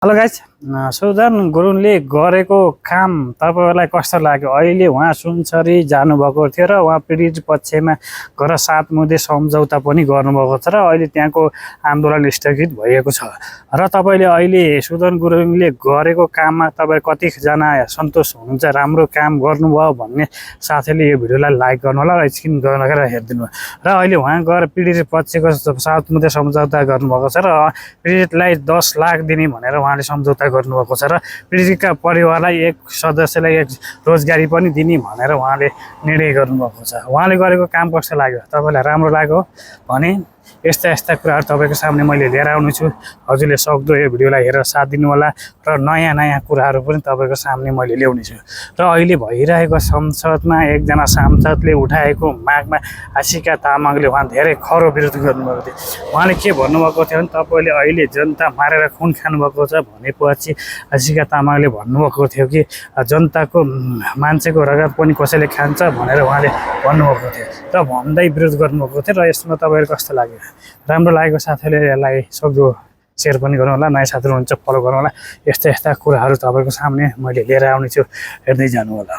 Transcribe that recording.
Hello guys, Sudan गुरुङले गरेको काम तपाईँहरूलाई कस्तो लाग्यो? अहिले उहाँ सुनसरी जानुभएको थियो र उहाँ पीडित पक्षमा गएर 7 मुदे सम्झौता पनि गर्नुभएको छ र अहिले त्यहाँको आन्दोलन स्थगित भएको छ। र तपाईँले अहिले सुदन गुरुङले गरेको काममा तपाईँ कतिजना सन्तोष हुनुहुन्छ, राम्रो काम गर्नुभयो भन्ने साथीले यो भिडियोलाई लाइक गर्नु होला र स्क्रिन गरेर हेरिदिनु। र अहिले उहाँ गएर पीडित पक्षको 7 मुदे सम्झौता गर्नुभएको छ र पीडितलाई 10 लाख दिने भनेर उहाँले सम्झौता गर्नुभएको छ र पीडितका परिवारलाई एक सदस्यलाई एक रोजगारी पनि दिने भनेर उहाँले निर्णय गर्नुभएको छ। उहाँले गरेको काम कस्तो लाग्यो? तपाईँलाई राम्रो लाग्यो भने यस्ता कुराहरू तपाईँको सामने मैले लिएर आउने छु। हजुरले सक्दो यो भिडियोलाई हेरेर साथ दिनु होला र नयाँ कुराहरू पनि तपाईँको सामने मैले ल्याउने छु। र अहिले भइरहेको संसदमा एकजना सांसदले उठाएको मागमा आशिका तामाङले उहाँ धेरै खरो विरोध गर्नुभएको थियो। उहाँले के भन्नुभएको थियो भने तपाईँले अहिले जनता मारेर खुन खानुभएको छ भनेपछि आशिका तामाङले भन्नुभएको थियो कि जनताको मान्छेको रगत पनि कसैले खान्छ भनेर उहाँले भन्नुभएको थियो र भन्दै विरोध गर्नुभएको थियो। र यसमा तपाईँहरू कस्तो लाग्यो? राम्रो लागेको साथीले यसलाई सक्दो सेयर पनि गर्नु होला, नयाँ साथीहरू हुन्छ फलो गर्नु होला। यस्ता कुराहरू तपाईँको सामने मैले लिएर आउने छु, हेर्दै जानु होला।